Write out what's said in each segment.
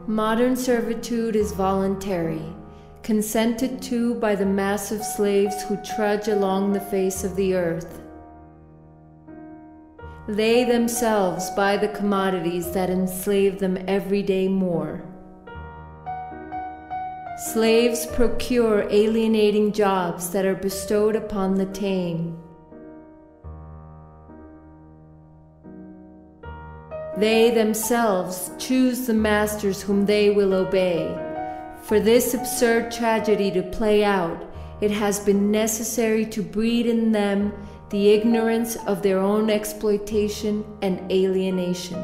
Modern servitude is voluntary, consented to by the mass of slaves who trudge along the face of the earth. They themselves buy the commodities that enslave them every day more. Slaves procure alienating jobs that are bestowed upon the tame. They themselves choose the masters whom they will obey. For this absurd tragedy to play out, it has been necessary to breed in them the ignorance of their own exploitation and alienation.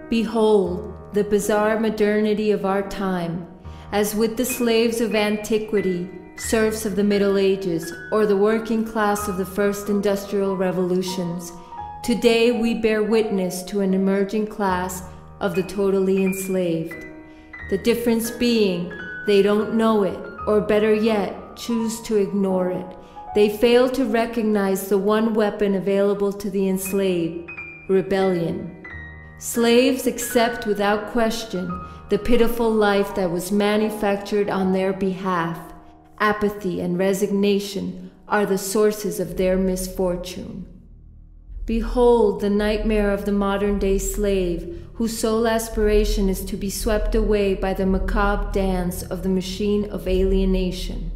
Behold the bizarre modernity of our time, as with the slaves of antiquity, serfs of the Middle Ages, or the working class of the first industrial revolutions. Today we bear witness to an emerging class of the totally enslaved. The difference being, they don't know it, or better yet, choose to ignore it. They fail to recognize the one weapon available to the enslaved: rebellion. Slaves accept without question the pitiful life that was manufactured on their behalf. Apathy and resignation are the sources of their misfortune. Behold the nightmare of the modern-day slave, whose sole aspiration is to be swept away by the macabre dance of the machine of alienation.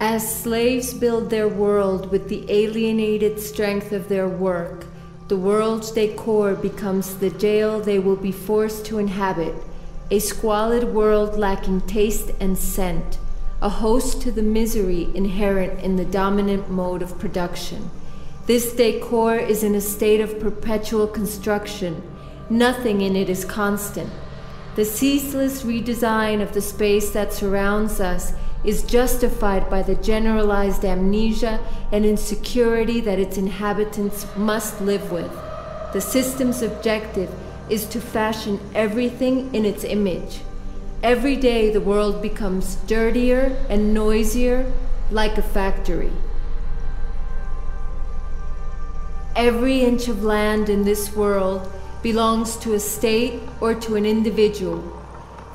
As slaves build their world with the alienated strength of their work, the world's decor becomes the jail they will be forced to inhabit, a squalid world lacking taste and scent, a host to the misery inherent in the dominant mode of production. This decor is in a state of perpetual construction. Nothing in it is constant. The ceaseless redesign of the space that surrounds us is justified by the generalized amnesia and insecurity that its inhabitants must live with. The system's objective is to fashion everything in its image. Every day the world becomes dirtier and noisier, like a factory. Every inch of land in this world belongs to a state or to an individual.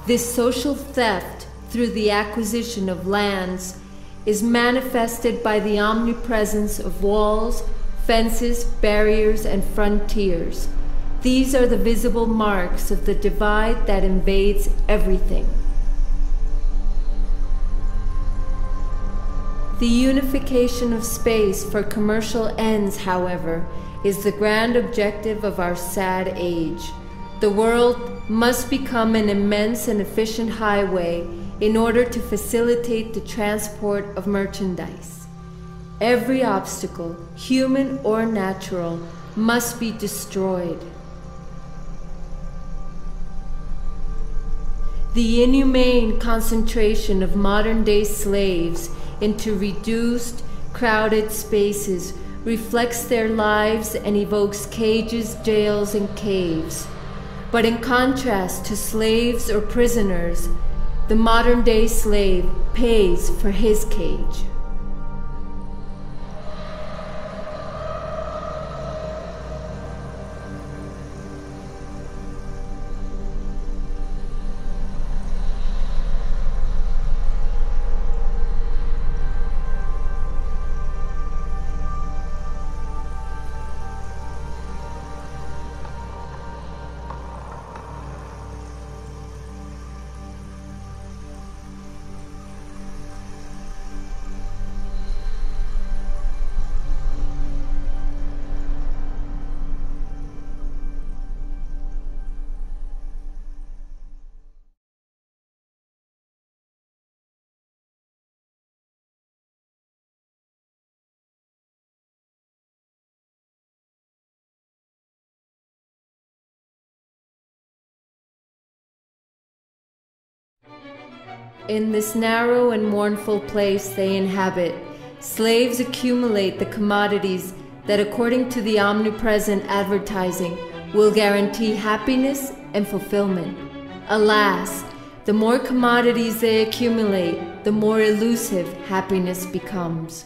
This social theft through the acquisition of lands is manifested by the omnipresence of walls, fences, barriers, and frontiers. These are the visible marks of the divide that invades everything. The unification of space for commercial ends, however, is the grand objective of our sad age. The world must become an immense and efficient highway in order to facilitate the transport of merchandise. Every obstacle, human or natural, must be destroyed. The inhumane concentration of modern-day slaves into reduced, crowded spaces reflects their lives and evokes cages, jails, and caves. But in contrast to slaves or prisoners, the modern-day slave pays for his cage. In this narrow and mournful place they inhabit, slaves accumulate the commodities that, according to the omnipresent advertising, will guarantee happiness and fulfillment. Alas, the more commodities they accumulate, the more elusive happiness becomes.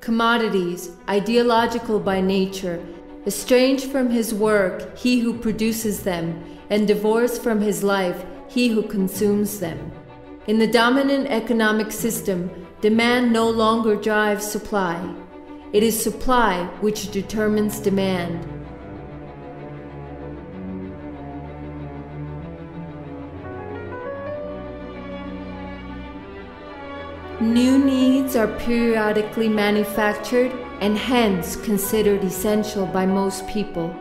Commodities, ideological by nature, estranged from his work, he who produces them, and divorced from his life, he who consumes them. In the dominant economic system, demand no longer drives supply. It is supply which determines demand. New needs are periodically manufactured and hence considered essential by most people.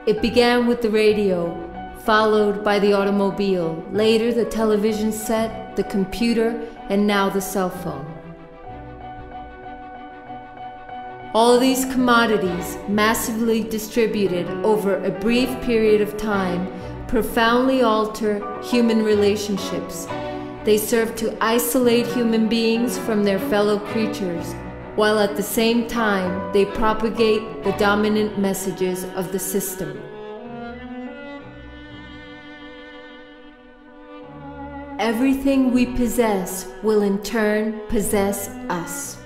It began with the radio, followed by the automobile, later the television set, the computer, and now the cell phone. All these commodities, massively distributed over a brief period of time, profoundly alter human relationships. They serve to isolate human beings from their fellow creatures, while at the same time they propagate the dominant messages of the system. Everything we possess will in turn possess us.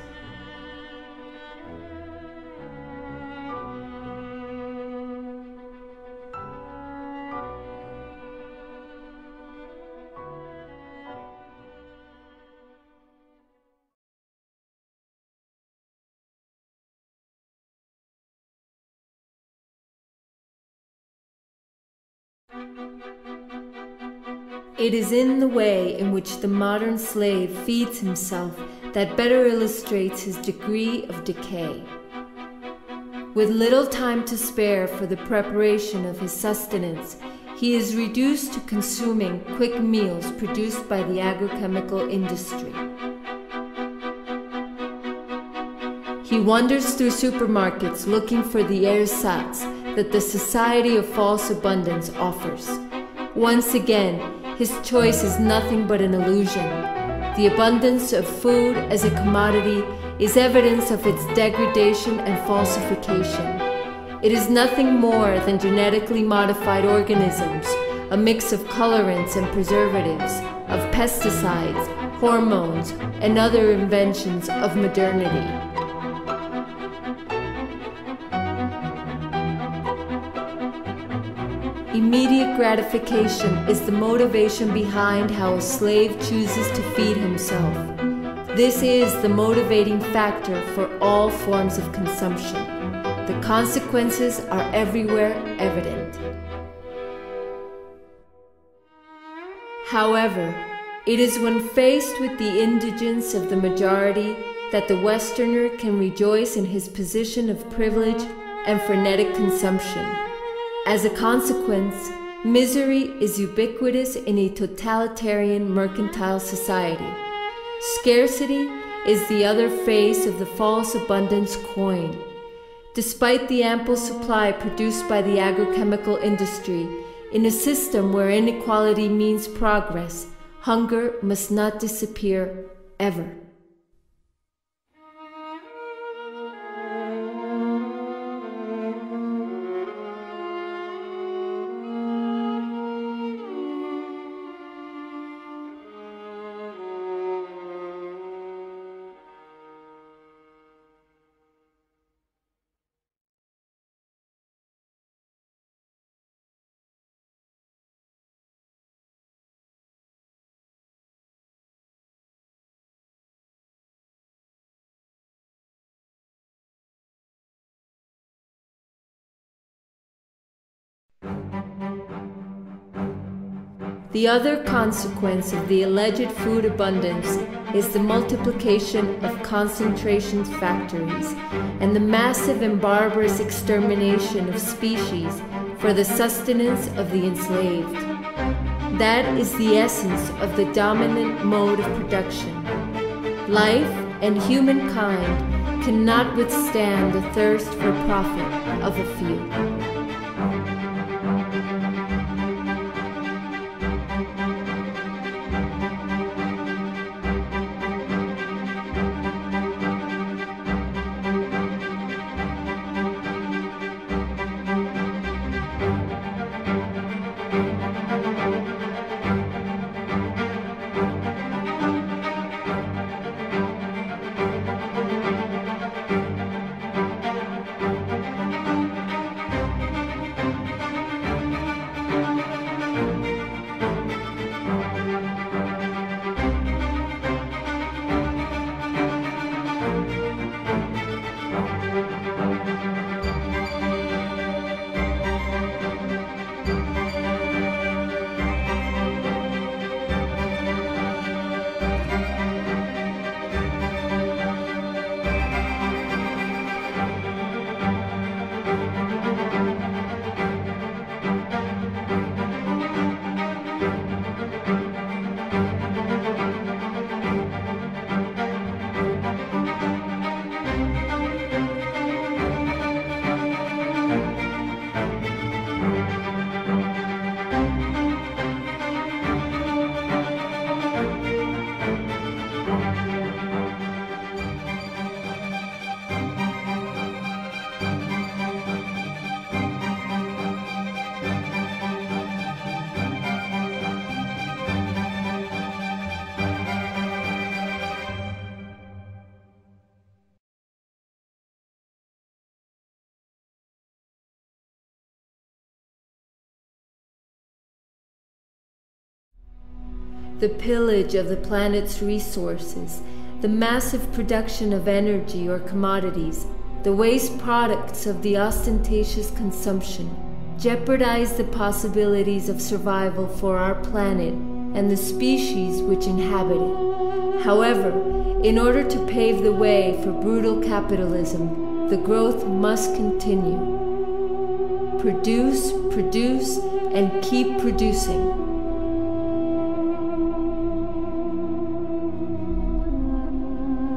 It is in the way in which the modern slave feeds himself that better illustrates his degree of decay. With little time to spare for the preparation of his sustenance, he is reduced to consuming quick meals produced by the agrochemical industry. He wanders through supermarkets looking for the ersatz that the society of false abundance offers. Once again, his choice is nothing but an illusion. The abundance of food as a commodity is evidence of its degradation and falsification. It is nothing more than genetically modified organisms, a mix of colorants and preservatives, of pesticides, hormones, and other inventions of modernity. Immediate gratification is the motivation behind how a slave chooses to feed himself. This is the motivating factor for all forms of consumption. The consequences are everywhere evident. However, it is when faced with the indigence of the majority that the Westerner can rejoice in his position of privilege and frenetic consumption. As a consequence, misery is ubiquitous in a totalitarian mercantile society. Scarcity is the other face of the false abundance coin. Despite the ample supply produced by the agrochemical industry, in a system where inequality means progress, hunger must not disappear ever. The other consequence of the alleged food abundance is the multiplication of concentration factories and the massive and barbarous extermination of species for the sustenance of the enslaved. That is the essence of the dominant mode of production. Life and humankind cannot withstand the thirst for profit of a few. The pillage of the planet's resources, the massive production of energy or commodities, the waste products of the ostentatious consumption, jeopardize the possibilities of survival for our planet and the species which inhabit it. However, in order to pave the way for brutal capitalism, the growth must continue. Produce, produce, and keep producing.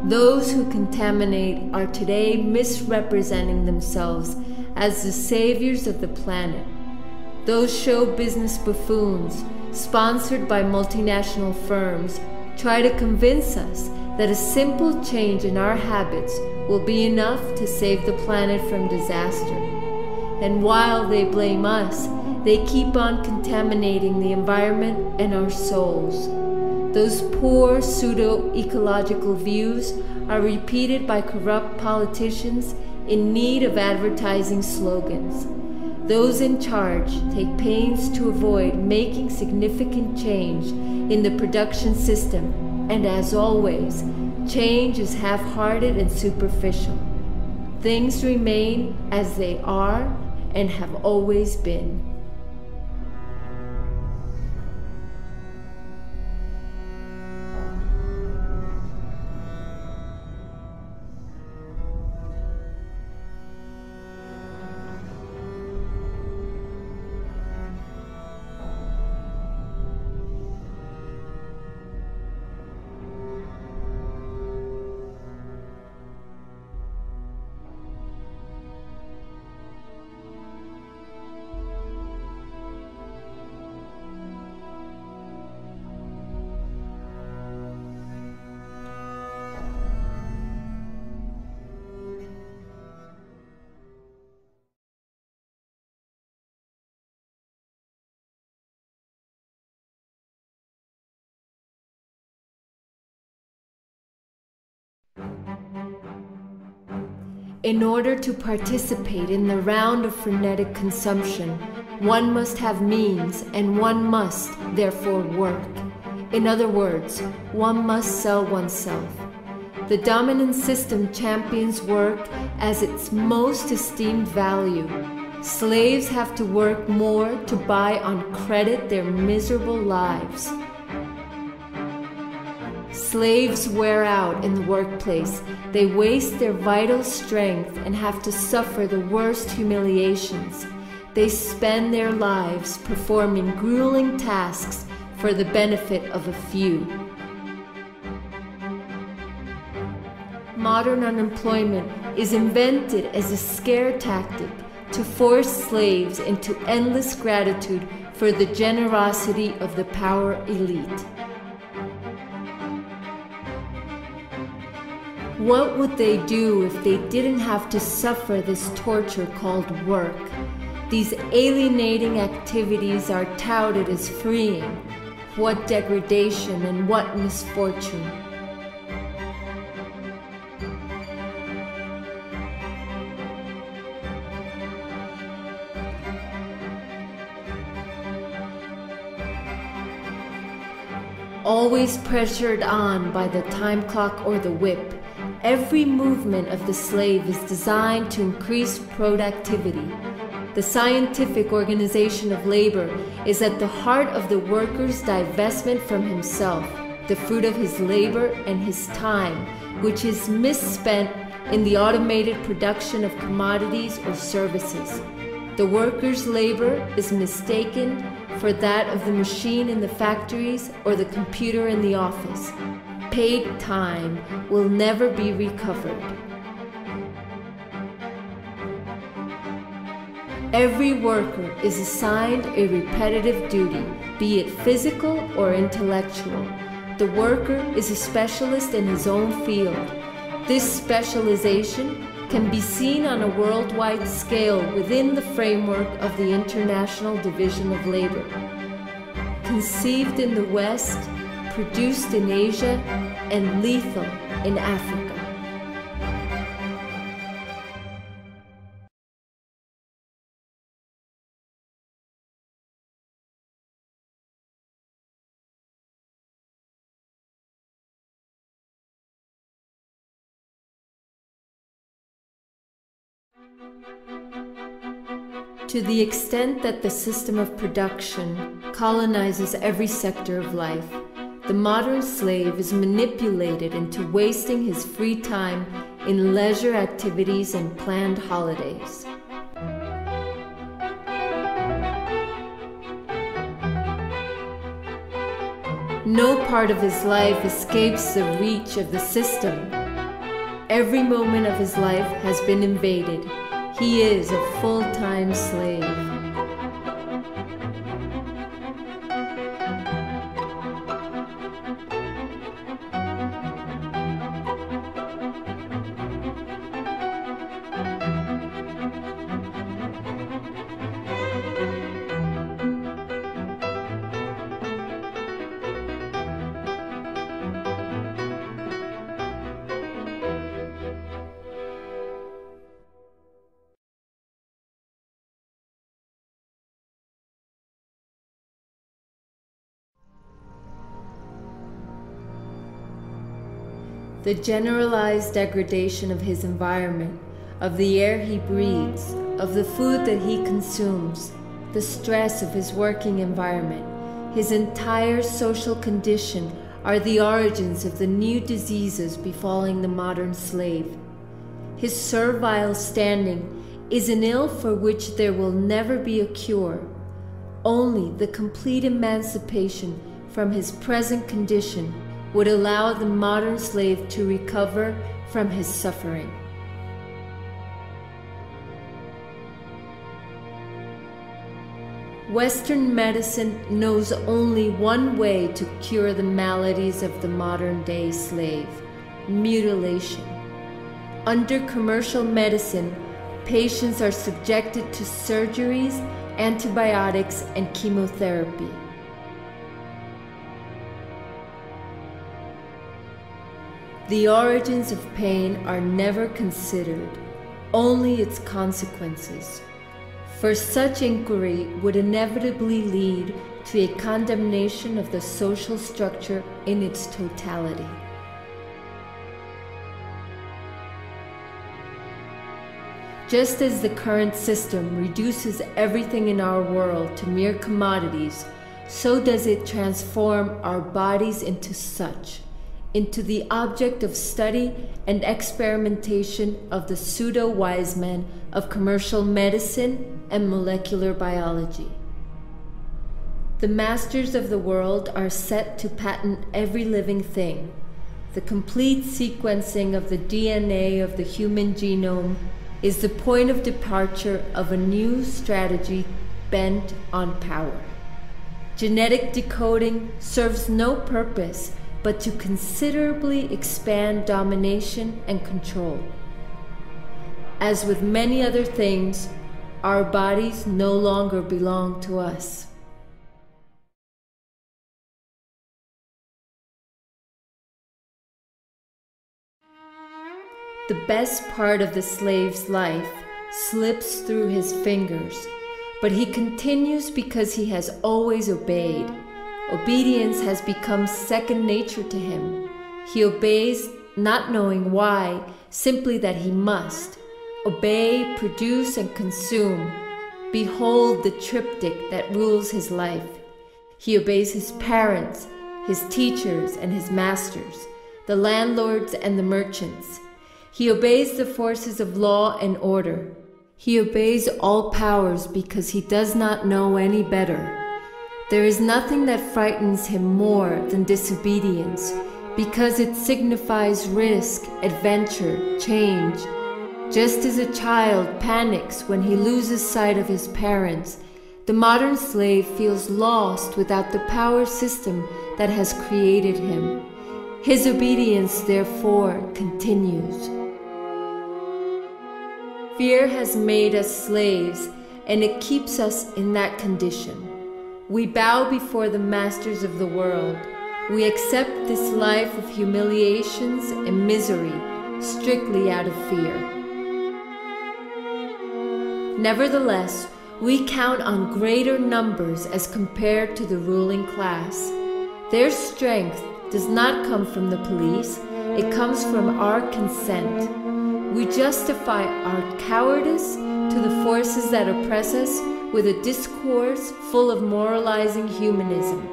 Those who contaminate are today misrepresenting themselves as the saviors of the planet. Those show business buffoons, sponsored by multinational firms, try to convince us that a simple change in our habits will be enough to save the planet from disaster. And while they blame us, they keep on contaminating the environment and our souls. Those poor pseudo-ecological views are repeated by corrupt politicians in need of advertising slogans. Those in charge take pains to avoid making significant change in the production system, and as always, change is half-hearted and superficial. Things remain as they are and have always been. In order to participate in the round of frenetic consumption, one must have means and one must, therefore, work. In other words, one must sell oneself. The dominant system champions work as its most esteemed value. Slaves have to work more to buy on credit their miserable lives. Slaves wear out in the workplace. They waste their vital strength and have to suffer the worst humiliations. They spend their lives performing grueling tasks for the benefit of a few. Modern unemployment is invented as a scare tactic to force slaves into endless gratitude for the generosity of the power elite. What would they do if they didn't have to suffer this torture called work? These alienating activities are touted as freeing. What degradation and what misfortune! Always pressured on by the time clock or the whip, every movement of the slave is designed to increase productivity. The scientific organization of labor is at the heart of the worker's divestment from himself, the fruit of his labor and his time, which is misspent in the automated production of commodities or services. The worker's labor is mistaken for that of the machine in the factories or the computer in the office. Paid time will never be recovered. Every worker is assigned a repetitive duty, be it physical or intellectual. The worker is a specialist in his own field. This specialization can be seen on a worldwide scale within the framework of the International Division of Labor. Conceived in the West, produced in Asia, and lethal in Africa. To the extent that the system of production colonizes every sector of life, the modern slave is manipulated into wasting his free time in leisure activities and planned holidays. No part of his life escapes the reach of the system. Every moment of his life has been invaded. He is a full-time slave. The generalized degradation of his environment, of the air he breathes, of the food that he consumes, the stress of his working environment, his entire social condition are the origins of the new diseases befalling the modern slave. His servile standing is an ill for which there will never be a cure. Only the complete emancipation from his present condition would allow the modern slave to recover from his suffering. Western medicine knows only one way to cure the maladies of the modern-day slave: mutilation. Under commercial medicine, patients are subjected to surgeries, antibiotics, and chemotherapy. The origins of pain are never considered, only its consequences. For such inquiry would inevitably lead to a condemnation of the social structure in its totality. Just as the current system reduces everything in our world to mere commodities, so does it transform our bodies into such, into the object of study and experimentation of the pseudo-wise men of commercial medicine and molecular biology. The masters of the world are set to patent every living thing. The complete sequencing of the DNA of the human genome is the point of departure of a new strategy bent on power. Genetic decoding serves no purpose but to considerably expand domination and control. As with many other things, our bodies no longer belong to us. The best part of the slave's life slips through his fingers, but he continues because he has always obeyed. Obedience has become second nature to him. He obeys not knowing why, simply that he must. Obey, produce, and consume. Behold the triptych that rules his life. He obeys his parents, his teachers, and his masters, the landlords and the merchants. He obeys the forces of law and order. He obeys all powers because he does not know any better. There is nothing that frightens him more than disobedience, because it signifies risk, adventure, change. Just as a child panics when he loses sight of his parents, the modern slave feels lost without the power system that has created him. His obedience, therefore, continues. Fear has made us slaves, and it keeps us in that condition. We bow before the masters of the world. We accept this life of humiliations and misery strictly out of fear. Nevertheless, we count on greater numbers as compared to the ruling class. Their strength does not come from the police, it comes from our consent. We justify our cowardice to the forces that oppress us with a discourse full of moralizing humanism.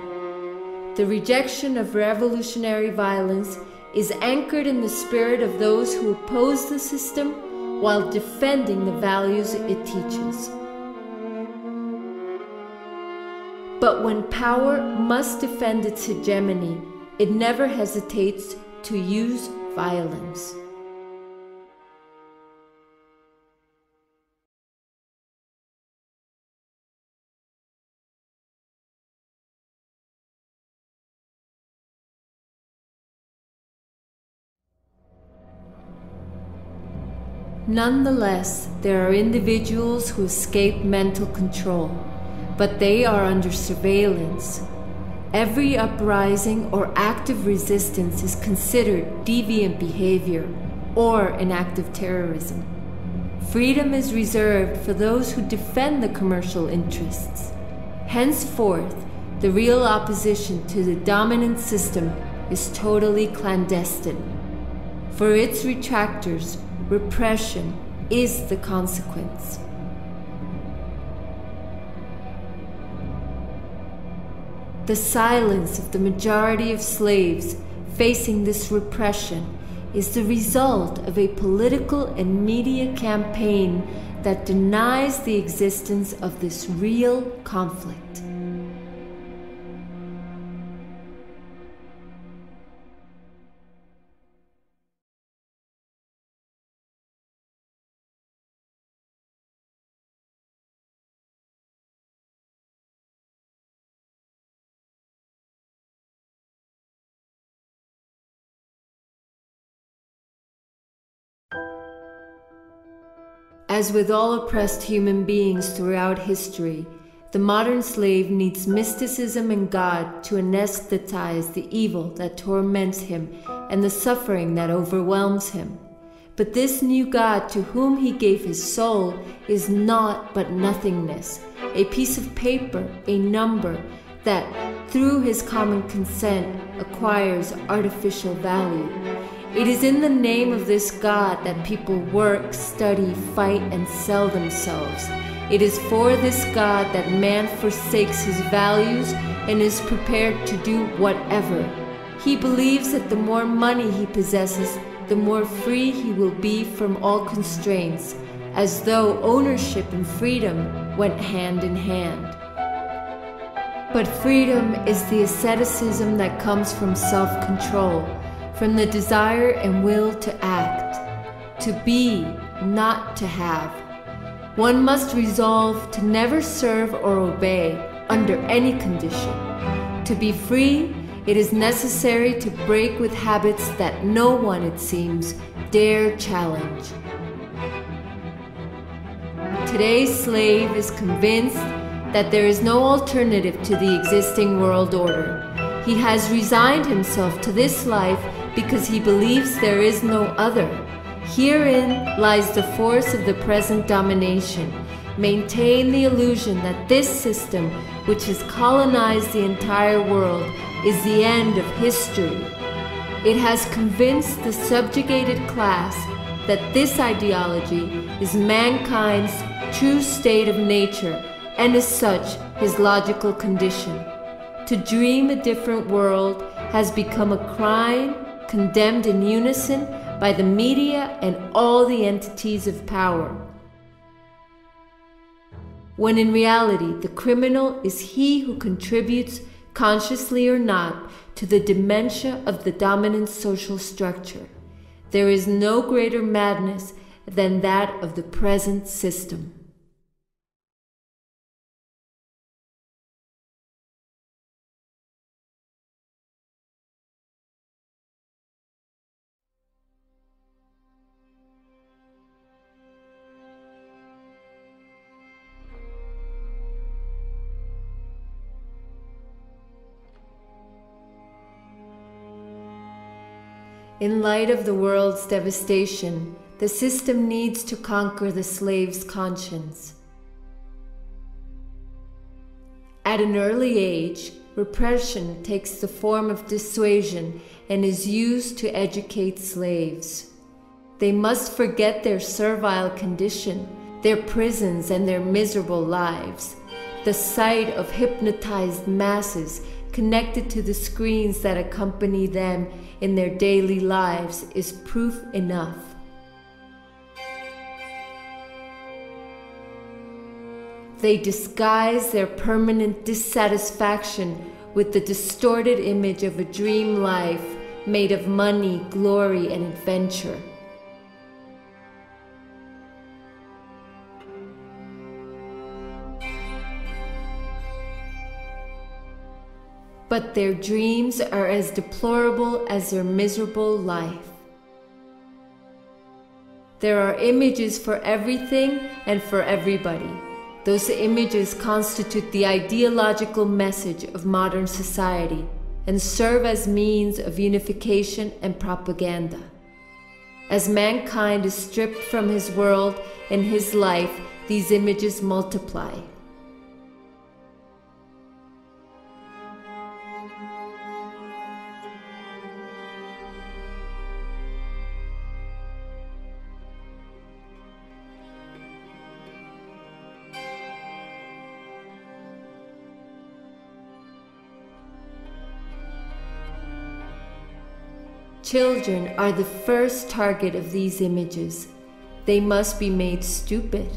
The rejection of revolutionary violence is anchored in the spirit of those who oppose the system while defending the values it teaches. But when power must defend its hegemony, it never hesitates to use violence. Nonetheless, there are individuals who escape mental control, but they are under surveillance. Every uprising or act of resistance is considered deviant behavior or an act of terrorism. Freedom is reserved for those who defend the commercial interests. Henceforth, the real opposition to the dominant system is totally clandestine. For its retractors, repression is the consequence. The silence of the majority of slaves facing this repression is the result of a political and media campaign that denies the existence of this real conflict. As with all oppressed human beings throughout history, the modern slave needs mysticism and God to anesthetize the evil that torments him and the suffering that overwhelms him. But this new God to whom he gave his soul is naught but nothingness, a piece of paper, a number that, through his common consent, acquires artificial value. It is in the name of this God that people work, study, fight, and sell themselves. It is for this God that man forsakes his values and is prepared to do whatever. He believes that the more money he possesses, the more free he will be from all constraints, as though ownership and freedom went hand in hand. But freedom is the asceticism that comes from self-control, from the desire and will to act, to be, not to have. One must resolve to never serve or obey under any condition. To be free, it is necessary to break with habits that no one, it seems, dare challenge. Today's slave is convinced that there is no alternative to the existing world order. He has resigned himself to this life because he believes there is no other. Herein lies the force of the present domination. Maintain the illusion that this system, which has colonized the entire world, is the end of history. It has convinced the subjugated class that this ideology is mankind's true state of nature, and as such, his logical condition. To dream a different world has become a crime condemned in unison by the media and all the entities of power. When in reality, the criminal is he who contributes, consciously or not, to the dementia of the dominant social structure. There is no greater madness than that of the present system. In light of the world's devastation, the system needs to conquer the slave's conscience. At an early age, repression takes the form of dissuasion and is used to educate slaves. They must forget their servile condition, their prisons and their miserable lives. The sight of hypnotized masses connected to the screens that accompany them in their daily lives is proof enough. They disguise their permanent dissatisfaction with the distorted image of a dream life made of money, glory, and adventure. But their dreams are as deplorable as their miserable life. There are images for everything and for everybody. Those images constitute the ideological message of modern society and serve as means of unification and propaganda. As mankind is stripped from his world and his life, these images multiply. Children are the first target of these images. They must be made stupid,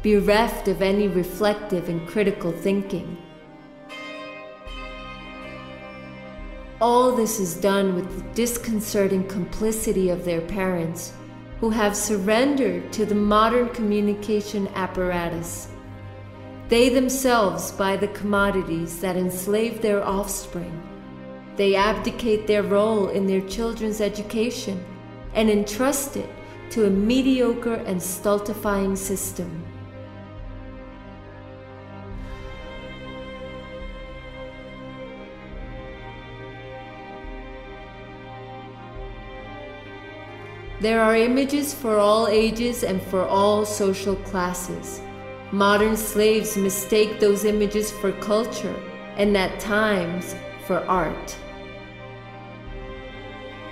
bereft of any reflective and critical thinking. All this is done with the disconcerting complicity of their parents, who have surrendered to the modern communication apparatus. They themselves buy the commodities that enslave their offspring. They abdicate their role in their children's education and entrust it to a mediocre and stultifying system. There are images for all ages and for all social classes. Modern slaves mistake those images for culture and at times for art.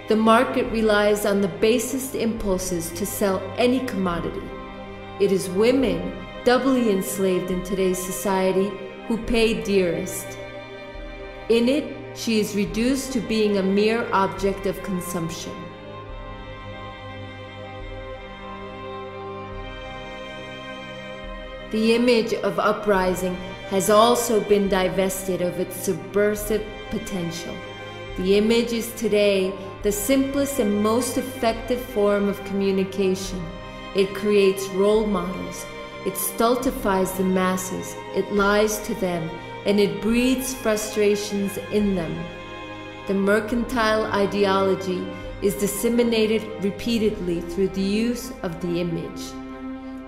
The market relies on the basest impulses to sell any commodity. It is women, doubly enslaved in today's society, who pay dearest. In it, she is reduced to being a mere object of consumption. The image of uprising has also been divested of its subversive potential. The image is today the simplest and most effective form of communication. It creates role models, it stultifies the masses, it lies to them, and it breeds frustrations in them. The mercantile ideology is disseminated repeatedly through the use of the image.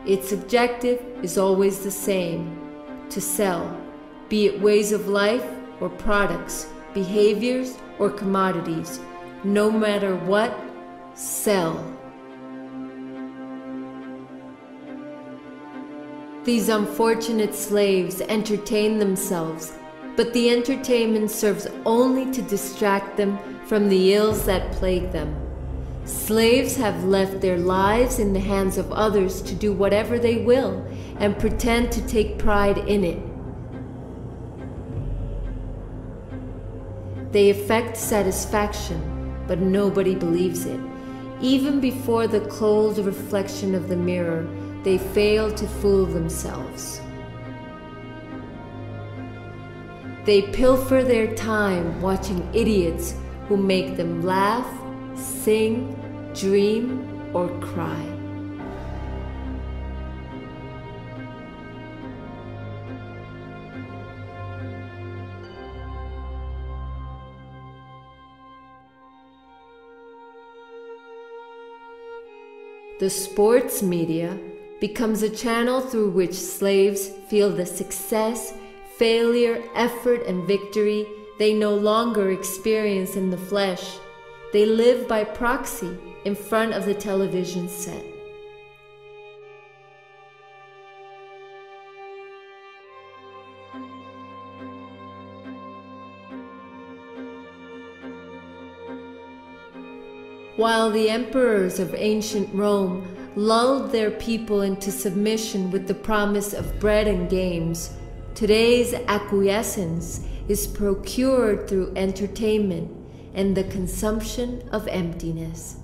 Its objective is always the same: to sell, be it ways of life or products, behaviors or commodities. No matter what, sell. These unfortunate slaves entertain themselves, but the entertainment serves only to distract them from the ills that plague them. Slaves have left their lives in the hands of others to do whatever they will and pretend to take pride in it. They affect satisfaction, but nobody believes it. Even before the cold reflection of the mirror, they fail to fool themselves. They pilfer their time watching idiots who make them laugh, sing, dream, or cry. The sports media becomes a channel through which slaves feel the success, failure, effort, and victory they no longer experience in the flesh. They live by proxy in front of the television set. While the emperors of ancient Rome lulled their people into submission with the promise of bread and games, today's acquiescence is procured through entertainment and the consumption of emptiness.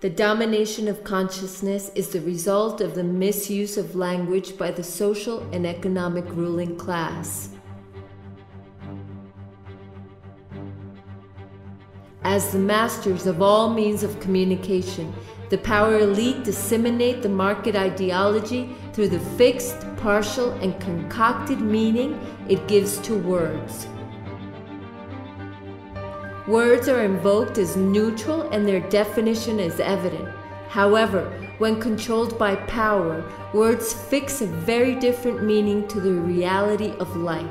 The domination of consciousness is the result of the misuse of language by the social and economic ruling class. As the masters of all means of communication, the power elite disseminate the market ideology through the fixed, partial, and concocted meaning it gives to words. Words are invoked as neutral and their definition is evident. However, when controlled by power, words fix a very different meaning to the reality of life.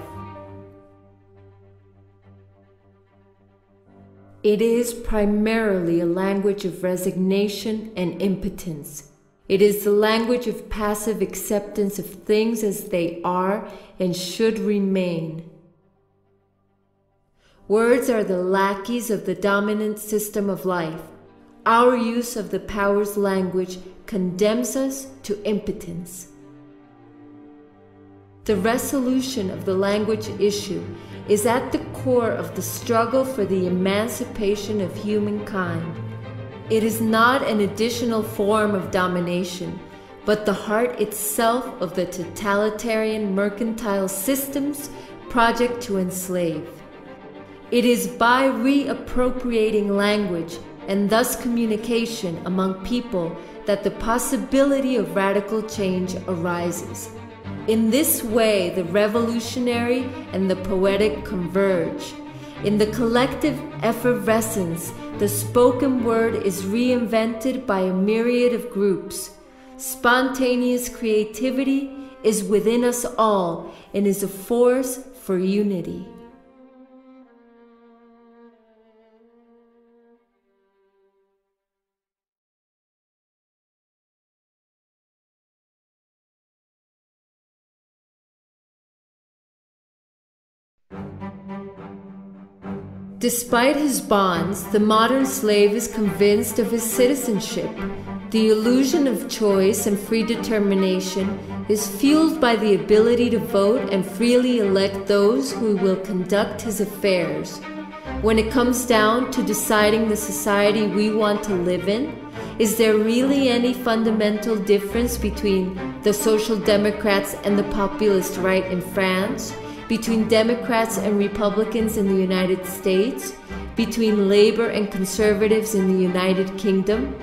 It is primarily a language of resignation and impotence. It is the language of passive acceptance of things as they are and should remain. Words are the lackeys of the dominant system of life. Our use of the power's language condemns us to impotence. The resolution of the language issue is at the core of the struggle for the emancipation of humankind. It is not an additional form of domination, but the heart itself of the totalitarian mercantile system's project to enslave. It is by reappropriating language and thus communication among people that the possibility of radical change arises. In this way, the revolutionary and the poetic converge. In the collective effervescence, the spoken word is reinvented by a myriad of groups. Spontaneous creativity is within us all and is a force for unity. Despite his bonds, the modern slave is convinced of his citizenship. The illusion of choice and free determination is fueled by the ability to vote and freely elect those who will conduct his affairs. When it comes down to deciding the society we want to live in, is there really any fundamental difference between the Social Democrats and the populist right in France? Between Democrats and Republicans in the United States? Between Labor and Conservatives in the United Kingdom?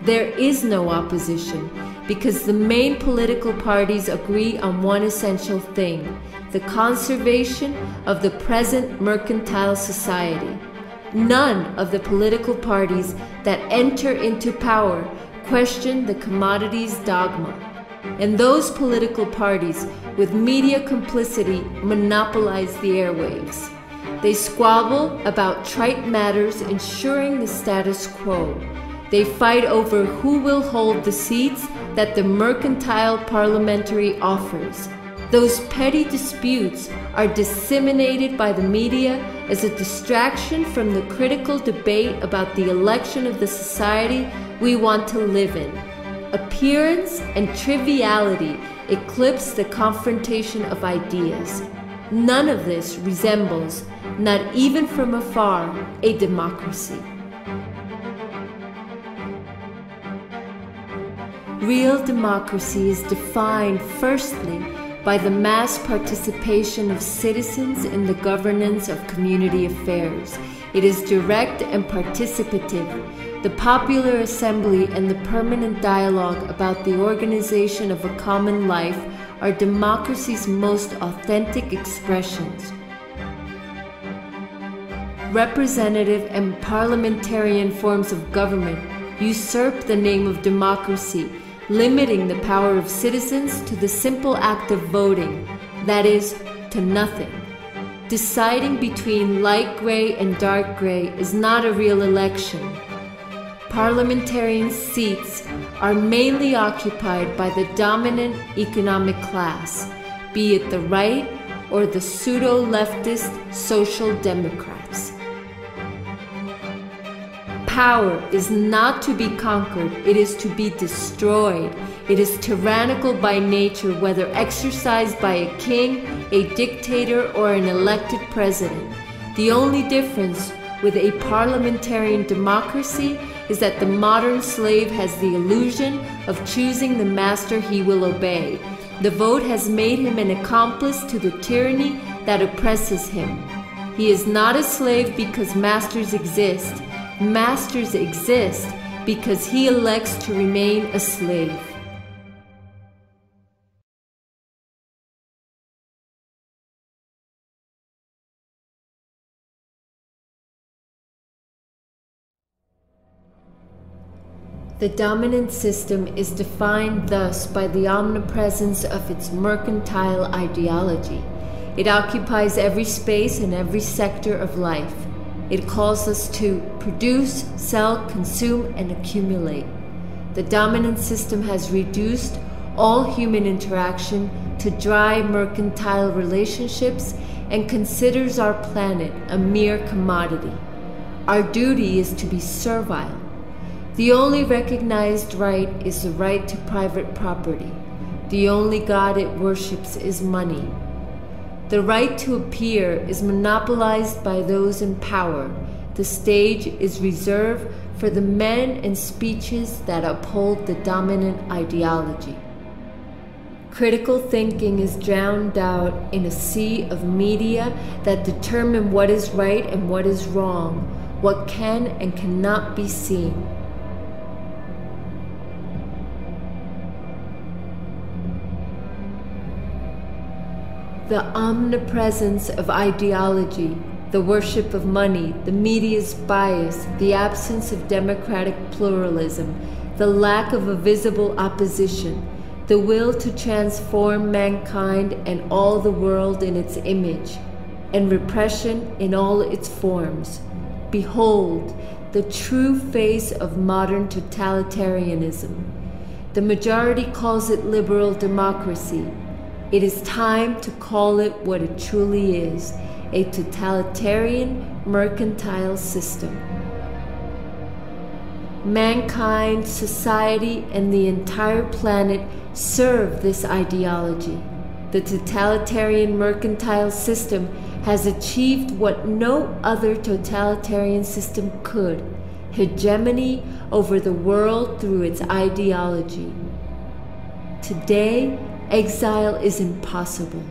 There is no opposition, because the main political parties agree on one essential thing: the conservation of the present mercantile society. None of the political parties that enter into power question the commodities dogma. And those political parties, with media complicity, monopolize the airwaves. They squabble about trite matters, ensuring the status quo. They fight over who will hold the seats that the mercantile parliamentary offers. Those petty disputes are disseminated by the media as a distraction from the critical debate about the election of the society we want to live in. Appearance and triviality eclipse the confrontation of ideas. None of this resembles, not even from afar, a democracy. Real democracy is defined, firstly, by the mass participation of citizens in the governance of community affairs. It is direct and participative. The popular assembly and the permanent dialogue about the organization of a common life are democracy's most authentic expressions. Representative and parliamentarian forms of government usurp the name of democracy, limiting the power of citizens to the simple act of voting, that is, to nothing. Deciding between light gray and dark gray is not a real election. Parliamentarian seats are mainly occupied by the dominant economic class, be it the right or the pseudo-leftist social democrats. Power is not to be conquered, it is to be destroyed. It is tyrannical by nature, whether exercised by a king, a dictator, or an elected president. The only difference with a parliamentarian democracy is that the modern slave has the illusion of choosing the master he will obey. The vote has made him an accomplice to the tyranny that oppresses him. He is not a slave because masters exist. Masters exist because he elects to remain a slave. The dominant system is defined thus by the omnipresence of its mercantile ideology. It occupies every space and every sector of life. It calls us to produce, sell, consume, and accumulate. The dominant system has reduced all human interaction to dry mercantile relationships and considers our planet a mere commodity. Our duty is to be servile. The only recognized right is the right to private property. The only God it worships is money. The right to appear is monopolized by those in power. The stage is reserved for the men and speeches that uphold the dominant ideology. Critical thinking is drowned out in a sea of media that determine what is right and what is wrong, what can and cannot be seen. The omnipresence of ideology, the worship of money, the media's bias, the absence of democratic pluralism, the lack of a visible opposition, the will to transform mankind and all the world in its image, and repression in all its forms. Behold, the true face of modern totalitarianism. The majority calls it liberal democracy. It is time to call it what it truly is, a totalitarian mercantile system. Mankind, society, and the entire planet serve this ideology. The totalitarian mercantile system has achieved what no other totalitarian system could: hegemony over the world through its ideology. Today, exile is impossible.